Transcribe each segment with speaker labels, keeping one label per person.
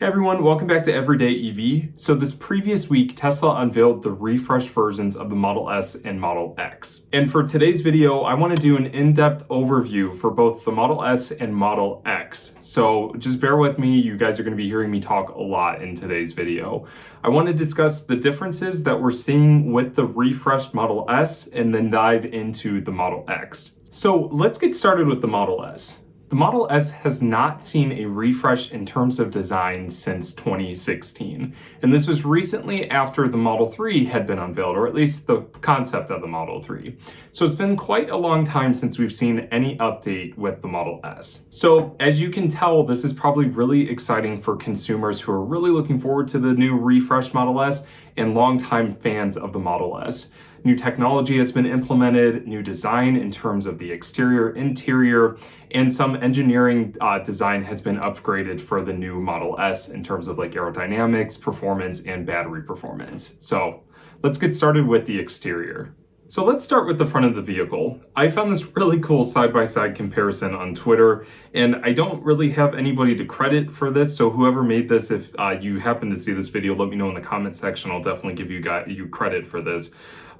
Speaker 1: Hey everyone, welcome back to Everyday EV. So this previous week, Tesla unveiled the refreshed versions of the Model S and Model X. And for today's video, I want to do an in-depth overview for both the Model S and Model X. So just bear with me, you guys are going to be hearing me talk a lot in today's video. I want to discuss the differences that we're seeing with the refreshed Model S and then dive into the Model X. So let's get started with the Model S. The Model S has not seen a refresh in terms of design since 2016, and this was recently after the Model 3 had been unveiled, or at least the concept of the Model 3. So it's been quite a long time since we've seen any update with the Model S. So as you can tell, this is probably really exciting for consumers who are really looking forward to the new refreshed Model S and longtime fans of the Model S. New technology has been implemented, new design in terms of the exterior, interior, and some engineering design has been upgraded for the new Model S in terms of like aerodynamics, performance, and battery performance. So let's get started with the exterior. So let's start with the front of the vehicle. I found this really cool side-by-side comparison on Twitter, and I don't really have anybody to credit for this, so whoever made this, if you happen to see this video, let me know in the comment section. I'll definitely give you credit for this.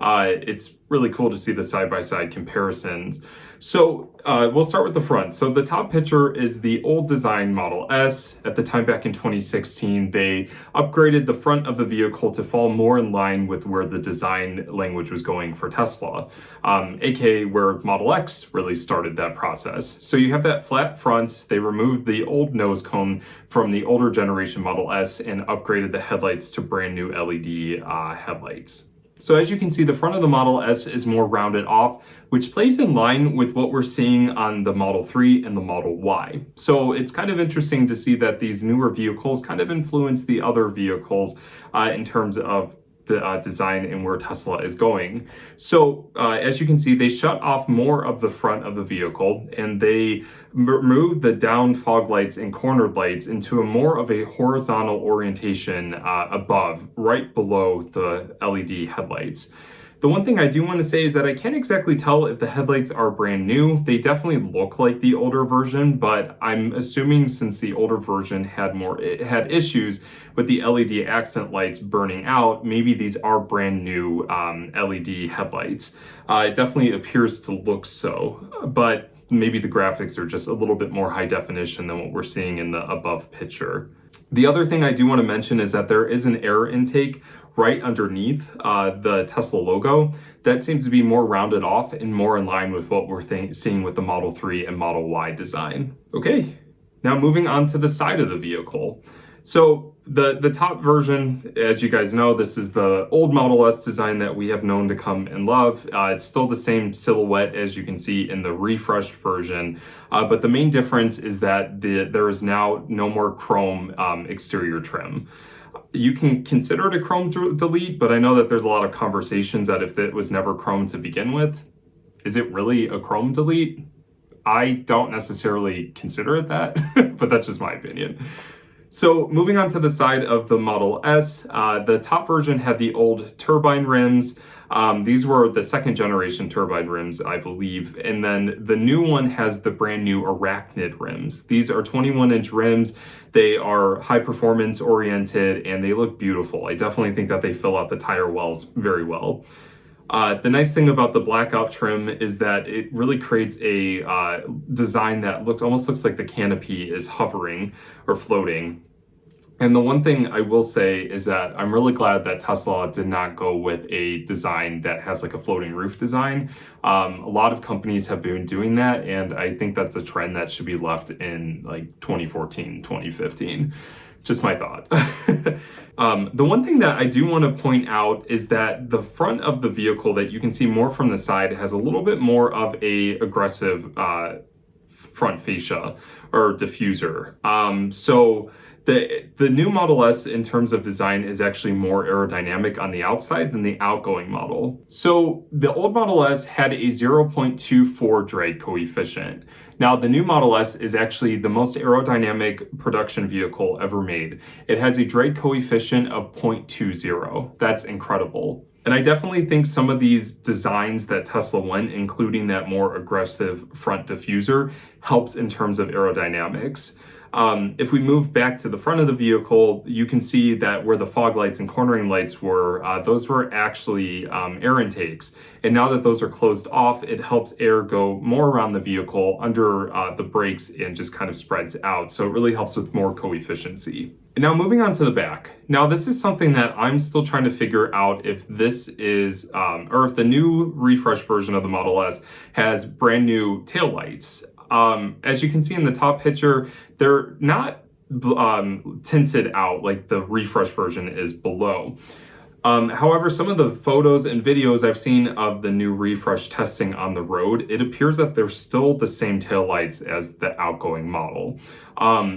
Speaker 1: It's really cool to see the side-by-side comparisons. So we'll start with the front. So the top picture is the old design Model S. At the time back in 2016, they upgraded the front of the vehicle to fall more in line with where the design language was going for Tesla, aka where Model X really started that process. So you have that flat front. They removed the old nose cone from the older generation Model S and upgraded the headlights to brand new LED headlights. So as you can see, the front of the Model S is more rounded off, which plays in line with what we're seeing on the Model 3 and the Model Y. So it's kind of interesting to see that these newer vehicles kind of influence the other vehicles in terms of the design and where Tesla is going. So as you can see, they shut off more of the front of the vehicle and they removed the down fog lights and cornered lights into a more of a horizontal orientation above, right below the LED headlights. The one thing I do want to say is that I can't exactly tell if the headlights are brand new. They definitely look like the older version, but I'm assuming since the older version it had issues with the LED accent lights burning out, maybe these are brand new LED headlights. It definitely appears to look so, but maybe the graphics are just a little bit more high definition than what we're seeing in the above picture. The other thing I do want to mention is that there is an air intake right underneath the Tesla logo that seems to be more rounded off and more in line with what we're seeing with the Model 3 and Model Y design. Okay, now moving on to the side of the vehicle. So the top version, as you guys know, this is the old Model S design that we have known to come and love. It's still the same silhouette as you can see in the refreshed version, but the main difference is that there is now no more chrome exterior trim. You can consider it a chrome delete, but I know that there's a lot of conversations that if it was never chrome to begin with, is it really a chrome delete? I don't necessarily consider it that, but that's just my opinion. So moving on to the side of the Model S, the top version had the old turbine rims. These were the second generation turbine rims, I believe. And then the new one has the brand new Arachnid rims. These are 21-inch rims. They are high performance oriented and they look beautiful. I definitely think that they fill out the tire wells very well. The nice thing about the blackout trim is that it really creates a design that almost looks like the canopy is hovering or floating. And the one thing I will say is that I'm really glad that Tesla did not go with a design that has like a floating roof design. A lot of companies have been doing that, and I think that's a trend that should be left in like 2014, 2015. Just my thought. The one thing that I do want to point out is that the front of the vehicle that you can see more from the side has a little bit more of a aggressive front fascia or diffuser. So the new Model S in terms of design is actually more aerodynamic on the outside than the outgoing model. So the old Model S had a 0.24 drag coefficient. Now the new Model S is actually the most aerodynamic production vehicle ever made. It has a drag coefficient of 0.20. That's incredible. And I definitely think some of these designs that Tesla went, including that more aggressive front diffuser, helps in terms of aerodynamics. If we move back to the front of the vehicle, you can see that where the fog lights and cornering lights were, those were actually air intakes. And now that those are closed off, it helps air go more around the vehicle under the brakes and just kind of spreads out. So it really helps with more co-efficiency. And now moving on to the back. Now this is something that I'm still trying to figure out if this is, or if the new refresh version of the Model S has brand new taillights. As you can see in the top picture, they're not tinted out like the refresh version is below. However, some of the photos and videos I've seen of the new refresh testing on the road, it appears that they're still the same taillights as the outgoing model.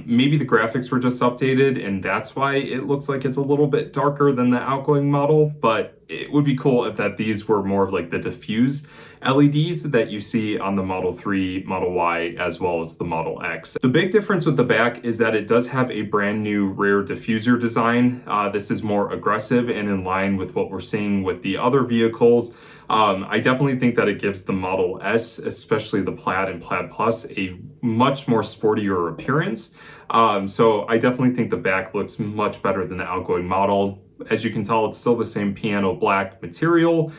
Speaker 1: Maybe the graphics were just updated and that's why it looks like it's a little bit darker than the outgoing model, but it would be cool if these were more of like the diffuse LEDs that you see on the Model 3, Model Y, as well as the Model X. The big difference with the back is that it does have a brand new rear diffuser design. This is more aggressive and in line with what we're seeing with the other vehicles. I definitely think that it gives the Model S, especially the Plaid and Plaid Plus, a much more sportier appearance. So I definitely think the back looks much better than the outgoing model. As you can tell, it's still the same piano black material.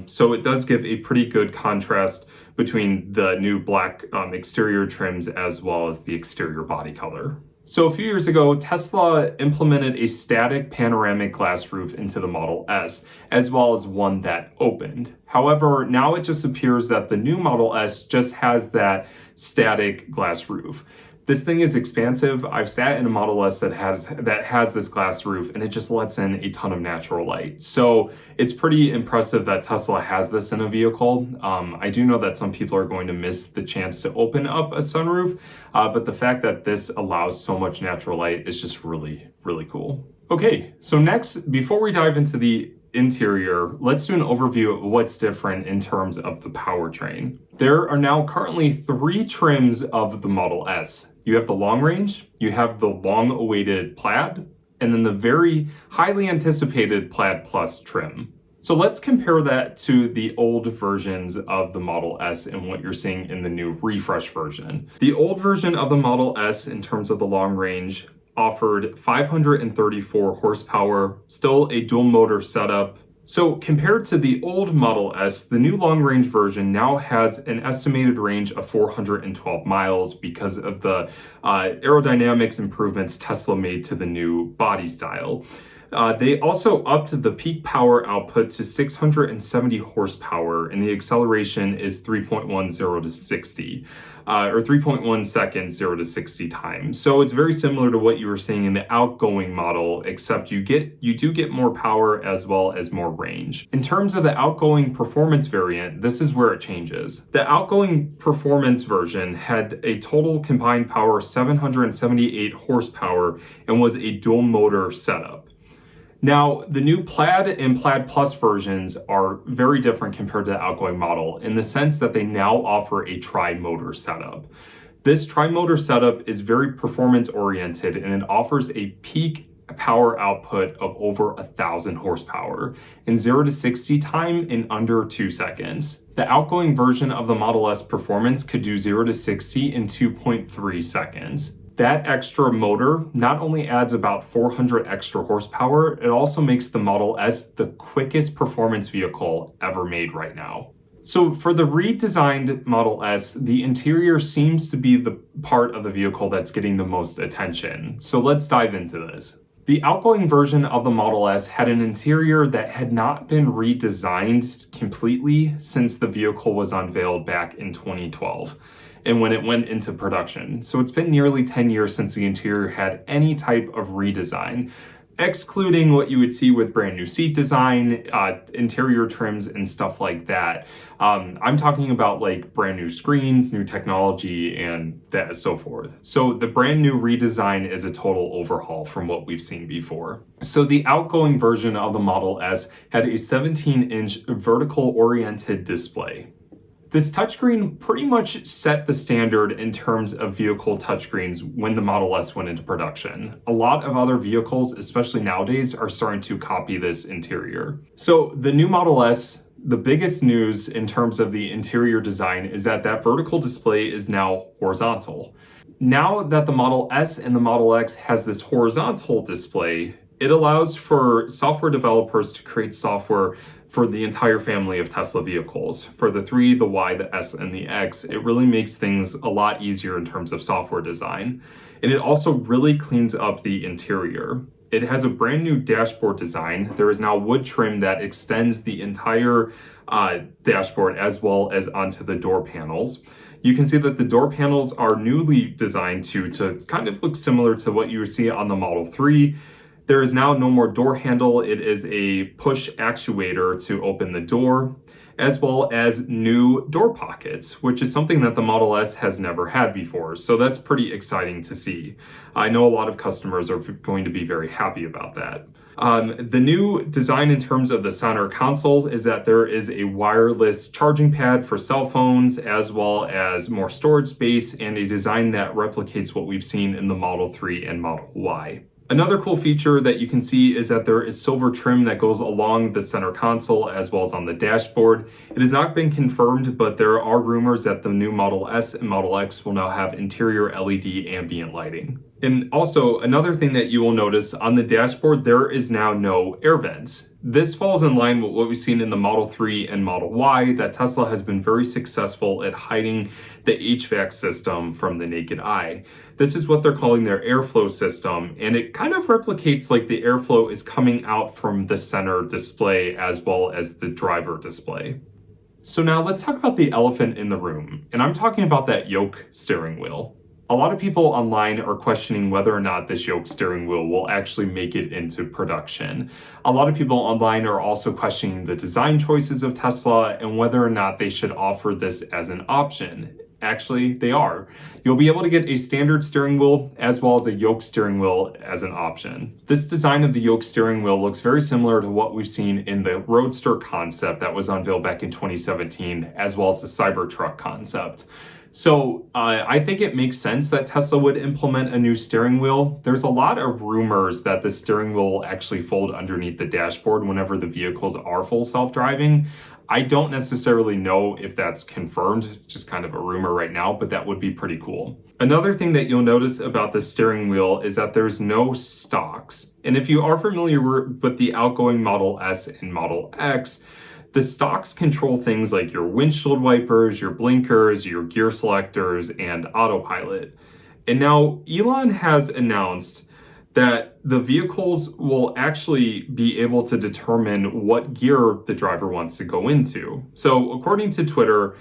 Speaker 1: So it does give a pretty good contrast between the new black exterior trims as well as the exterior body color. So a few years ago, Tesla implemented a static panoramic glass roof into the Model S, as well as one that opened. However, now it just appears that the new Model S just has that static glass roof. This thing is expansive. I've sat in a Model S that has this glass roof and it just lets in a ton of natural light. So it's pretty impressive that Tesla has this in a vehicle. I do know that some people are going to miss the chance to open up a sunroof, but the fact that this allows so much natural light is just really, really cool. Okay, so next, before we dive into the interior, let's do an overview of what's different in terms of the powertrain. There are now currently 3 trims of the Model S. You have the long range, you have the long-awaited Plaid, and then the very highly anticipated Plaid Plus trim. So let's compare that to the old versions of the Model S and what you're seeing in the new refresh version. The old version of the Model S in terms of the long range offered 534 horsepower, still a dual motor setup. So compared to the old Model S, the new long range version now has an estimated range of 412 miles because of the aerodynamics improvements Tesla made to the new body style. They also upped the peak power output to 670 horsepower, and the acceleration is 3.10 to 60, or 3.1 seconds, 0 to 60 times. So it's very similar to what you were seeing in the outgoing model, except you do get more power as well as more range. In terms of the outgoing performance variant, this is where it changes. The outgoing performance version had a total combined power of 778 horsepower and was a dual motor setup. Now, the new Plaid and Plaid Plus versions are very different compared to the outgoing model in the sense that they now offer a tri-motor setup. This tri-motor setup is very performance oriented and it offers a peak power output of over 1,000 horsepower and 0 to 60 time in under 2 seconds. The outgoing version of the Model S Performance could do 0 to 60 in 2.3 seconds. That extra motor not only adds about 400 extra horsepower, it also makes the Model S the quickest performance vehicle ever made right now. So for the redesigned Model S, the interior seems to be the part of the vehicle that's getting the most attention. So let's dive into this. The outgoing version of the Model S had an interior that had not been redesigned completely since the vehicle was unveiled back in 2012. And when it went into production. So it's been nearly 10 years since the interior had any type of redesign, excluding what you would see with brand new seat design, interior trims, and stuff like that. I'm talking about like brand new screens, new technology, and that so forth. So the brand new redesign is a total overhaul from what we've seen before. So the outgoing version of the Model S had a 17-inch vertical oriented display. This touchscreen pretty much set the standard in terms of vehicle touchscreens when the Model S went into production. A lot of other vehicles, especially nowadays, are starting to copy this interior. So the new Model S, the biggest news in terms of the interior design is that vertical display is now horizontal. Now that the Model S and the Model X has this horizontal display, it allows for software developers to create software for the entire family of Tesla vehicles. For the 3, the Y, the S, and the X, it really makes things a lot easier in terms of software design. And it also really cleans up the interior. It has a brand new dashboard design. There is now wood trim that extends the entire dashboard as well as onto the door panels. You can see that the door panels are newly designed to kind of look similar to what you would see on the Model 3. There is now no more door handle. It is a push actuator to open the door, as well as new door pockets, which is something that the Model S has never had before. So that's pretty exciting to see. I know a lot of customers are going to be very happy about that. The new design in terms of the center console is that there is a wireless charging pad for cell phones, as well as more storage space, and a design that replicates what we've seen in the Model 3 and Model Y. Another cool feature that you can see is that there is silver trim that goes along the center console as well as on the dashboard. It has not been confirmed, but there are rumors that the new Model S and Model X will now have interior LED ambient lighting. And also, another thing that you will notice on the dashboard, there is now no air vents. This falls in line with what we've seen in the Model 3 and Model Y, that Tesla has been very successful at hiding the HVAC system from the naked eye. This is what they're calling their airflow system, and it kind of replicates like the airflow is coming out from the center display as well as the driver display. So now let's talk about the elephant in the room, and I'm talking about that yoke steering wheel. A lot of people online are questioning whether or not this yoke steering wheel will actually make it into production. A lot of people online are also questioning the design choices of Tesla and whether or not they should offer this as an option. Actually, they are. You'll be able to get a standard steering wheel as well as a yoke steering wheel as an option. This design of the yoke steering wheel looks very similar to what we've seen in the Roadster concept that was unveiled back in 2017, as well as the Cybertruck concept. So I think it makes sense that Tesla would implement a new steering wheel. There's a lot of rumors that the steering wheel will actually fold underneath the dashboard whenever the vehicles are full self-driving. I don't necessarily know if that's confirmed, it's just kind of a rumor right now, but that would be pretty cool. Another thing that you'll notice about the steering wheel is that there's no stalks. And if you are familiar with the outgoing Model S and Model X, the stalks control things like your windshield wipers, your blinkers, your gear selectors, and autopilot. And now Elon has announced that the vehicles will actually be able to determine what gear the driver wants to go into. So according to Twitter,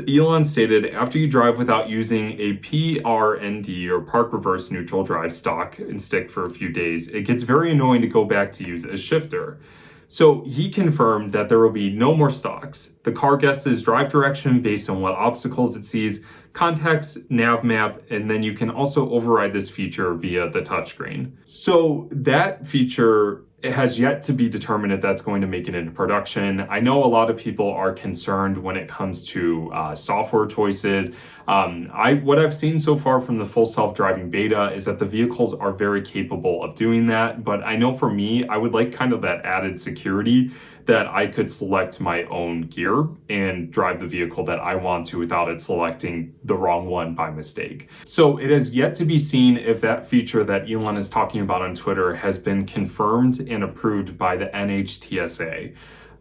Speaker 1: Elon stated, after you drive without using a PRND or park reverse neutral drive stalk and stick for a few days, it gets very annoying to go back to use a shifter. So he confirmed that there will be no more stalks. The car guesses drive direction based on what obstacles it sees, context, nav map, and then you can also override this feature via the touchscreen. So that feature has yet to be determined if that's going to make it into production. I know a lot of people are concerned when it comes to software choices. What I've seen so far from the full self-driving beta is that the vehicles are very capable of doing that. But I know for me, I would like kind of that added security that I could select my own gear and drive the vehicle that I want to without it selecting the wrong one by mistake. So it has yet to be seen if that feature that Elon is talking about on Twitter has been confirmed and approved by the NHTSA.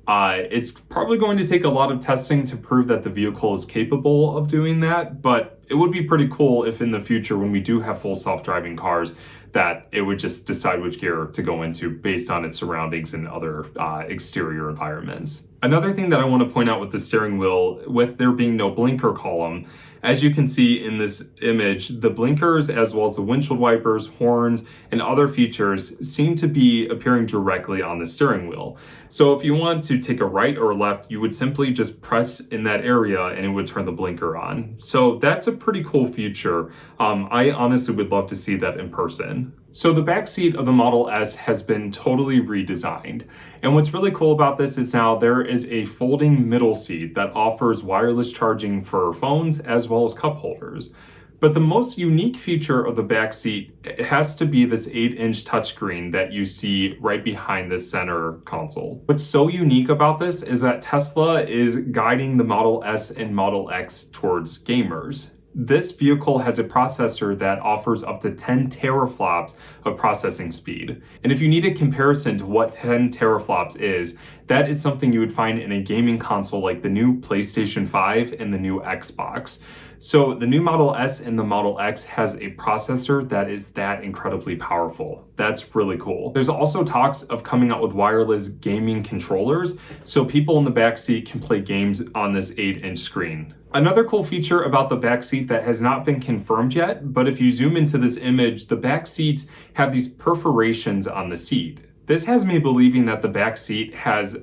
Speaker 1: It's probably going to take a lot of testing to prove that the vehicle is capable of doing that, but it would be pretty cool if in the future, when we do have full self-driving cars, that it would just decide which gear to go into based on its surroundings and other exterior environments. Another thing that I want to point out with the steering wheel, with there being no blinker column, as you can see in this image, the blinkers as well as the windshield wipers, horns, and other features seem to be appearing directly on the steering wheel. So if you want to take a right or a left, you would simply just press in that area and it would turn the blinker on. So that's a pretty cool feature. I honestly would love to see that in person. So the back seat of the Model S has been totally redesigned. And what's really cool about this is now there is a folding middle seat that offers wireless charging for phones as well as cup holders. But the most unique feature of the back seat has to be this 8-inch touchscreen that you see right behind the center console. What's so unique about this is that Tesla is guiding the Model S and Model X towards gamers. This vehicle has a processor that offers up to 10 teraflops of processing speed. And if you need a comparison to what 10 teraflops is, that is something you would find in a gaming console like the new PlayStation 5 and the new Xbox. So the new Model S and the Model X has a processor that is that incredibly powerful. That's really cool. There's also talks of coming out with wireless gaming controllers, so people in the backseat can play games on this 8-inch screen. Another cool feature about the back seat that has not been confirmed yet, but if you zoom into this image, the back seats have these perforations on the seat. This has me believing that the back seat has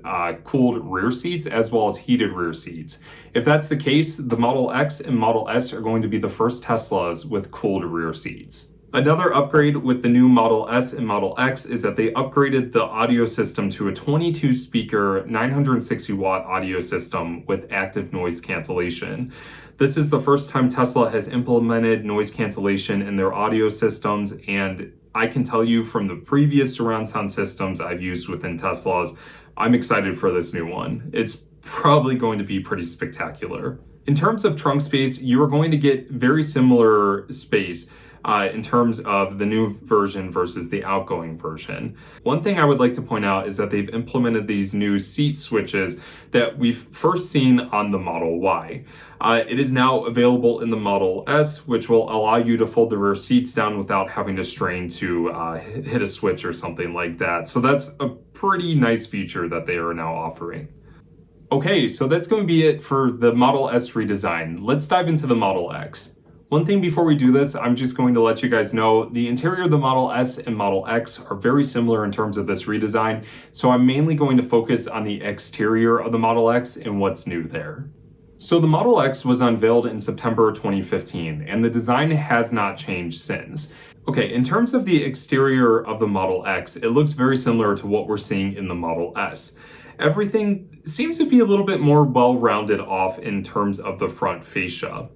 Speaker 1: cooled rear seats as well as heated rear seats. If that's the case, the Model X and Model S are going to be the first Teslas with cooled rear seats. Another upgrade with the new Model S and Model X is that they upgraded the audio system to a 22-speaker, 960-watt audio system with active noise cancellation. This is the first time Tesla has implemented noise cancellation in their audio systems, and I can tell you from the previous surround sound systems I've used within Teslas, I'm excited for this new one. It's probably going to be pretty spectacular. In terms of trunk space, you are going to get very similar space in terms of the new version versus the outgoing version. One thing I would like to point out is that they've implemented these new seat switches that we've first seen on the Model Y. It is now available in the Model S, which will allow you to fold the rear seats down without having to strain to hit a switch or something like that. So that's a pretty nice feature that they are now offering. Okay, so that's going to be it for the Model S redesign. Let's dive into the Model X. One thing before we do this, I'm just going to let you guys know the interior of the Model S and Model X are very similar in terms of this redesign, so I'm mainly going to focus on the exterior of the Model X and what's new there. So the Model X was unveiled in September 2015, and the design has not changed since. Okay, in terms of the exterior of the Model X, it looks very similar to what we're seeing in the Model S. Everything seems to be a little bit more well-rounded off in terms of the front fascia.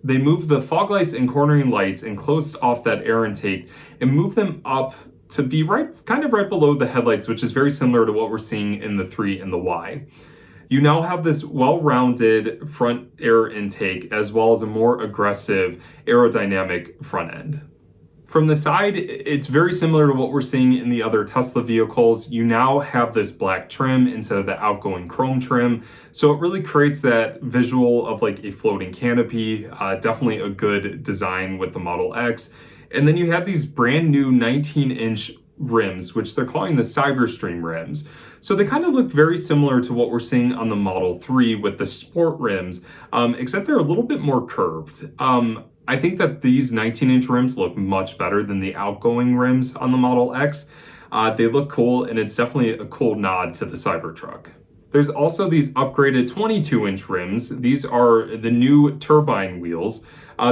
Speaker 1: They moved the fog lights and cornering lights and closed off that air intake and moved them up to be kind of right below the headlights, which is very similar to what we're seeing in the 3 and the Y. You now have this well-rounded front air intake as well as a more aggressive aerodynamic front end. From the side, it's very similar to what we're seeing in the other Tesla vehicles. You now have this black trim instead of the outgoing chrome trim. So it really creates that visual of like a floating canopy. Definitely a good design with the Model X. And then you have these brand new 19-inch rims, which they're calling the Cyberstream rims. So they kind of look very similar to what we're seeing on the Model 3 with the sport rims, except they're a little bit more curved. I think that these 19-inch rims look much better than the outgoing rims on the Model X. They look cool, and it's definitely a cool nod to the Cybertruck. There's also these upgraded 22-inch rims. These are the new turbine wheels.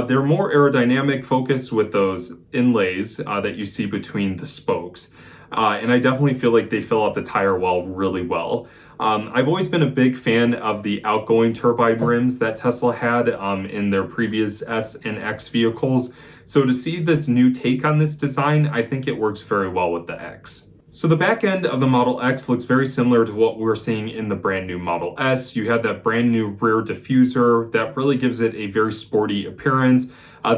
Speaker 1: They're more aerodynamic focused with those inlays that you see between the spokes. And I definitely feel like they fill out the tire well really well. I've always been a big fan of the outgoing turbine rims that Tesla had in their previous S and X vehicles. So to see this new take on this design, I think it works very well with the X. So the back end of the Model X looks very similar to what we're seeing in the brand new Model S. You have that brand new rear diffuser that really gives it a very sporty appearance.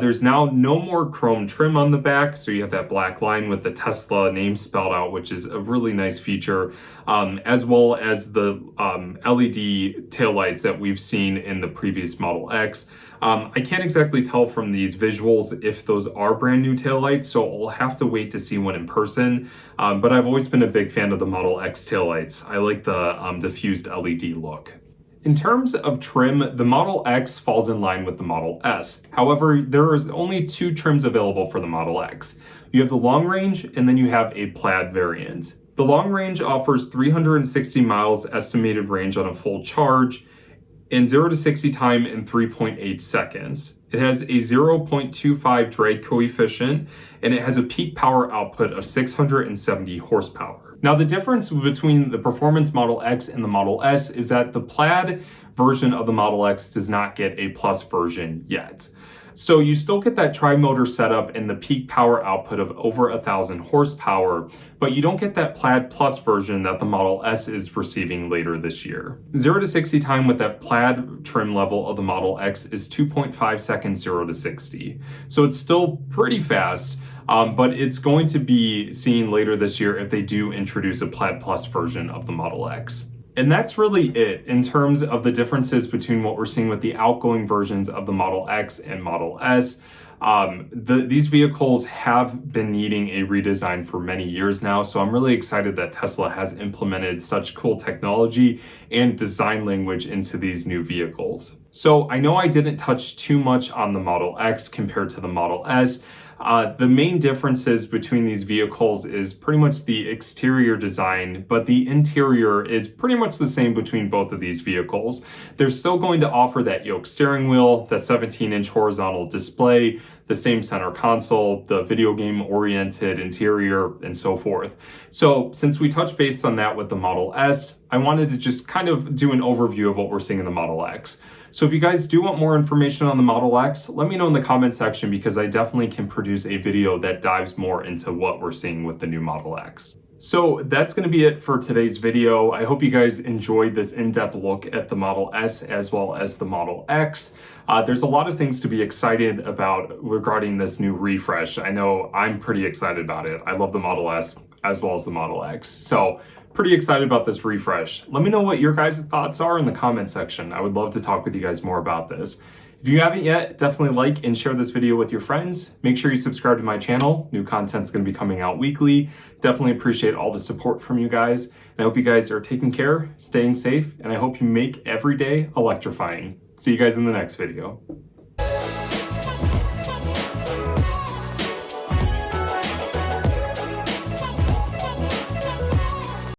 Speaker 1: There's now no more chrome trim on the back, so you have that black line with the Tesla name spelled out, which is a really nice feature, as well as the LED taillights that we've seen in the previous Model X. I can't exactly tell from these visuals if those are brand new taillights, so I'll have to wait to see one in person, but I've always been a big fan of the Model X taillights. I like the diffused LED look. In terms of trim, the Model X falls in line with the Model S. However, there is only 2 trims available for the Model X. You have the long range, and then you have a plaid variant. The long range offers 360 miles estimated range on a full charge, and 0 to 60 time in 3.8 seconds. It has a 0.25 drag coefficient, and it has a peak power output of 670 horsepower. Now, the difference between the Performance Model X and the Model S is that the plaid version of the Model X does not get a Plus version yet. So you still get that tri-motor setup and the peak power output of over 1,000 horsepower, but you don't get that Plaid Plus version that the Model S is receiving later this year. 0 to 60 time with that Plaid trim level of the Model X is 2.5 seconds 0 to 60. So it's still pretty fast, but it's going to be seen later this year if they do introduce a Plaid Plus version of the Model X. And that's really it in terms of the differences between what we're seeing with the outgoing versions of the Model X and Model S. These vehicles have been needing a redesign for many years now, so I'm really excited that Tesla has implemented such cool technology and design language into these new vehicles. So I know I didn't touch too much on the Model X compared to the Model S. The main differences between these vehicles is pretty much the exterior design, but the interior is pretty much the same between both of these vehicles. They're still going to offer that yoke steering wheel, the 17-inch horizontal display, the same center console, the video game oriented interior, and so forth. So since we touched base on that with the Model S, I wanted to just kind of do an overview of what we're seeing in the Model X. So if you guys do want more information on the Model X, let me know in the comment section because I definitely can produce a video that dives more into what we're seeing with the new Model X. So that's going to be it for today's video. I hope you guys enjoyed this in-depth look at the Model S as well as the Model X. There's a lot of things to be excited about regarding this new refresh. I know I'm pretty excited about it. I love the Model S as well as the Model X. So pretty excited about this refresh. Let me know what your guys' thoughts are in the comment section. I would love to talk with you guys more about this. If you haven't yet, definitely like and share this video with your friends. Make sure you subscribe to my channel. New content's going to be coming out weekly. Definitely appreciate all the support from you guys. And I hope you guys are taking care, staying safe, and I hope you make every day electrifying. See you guys in the next video.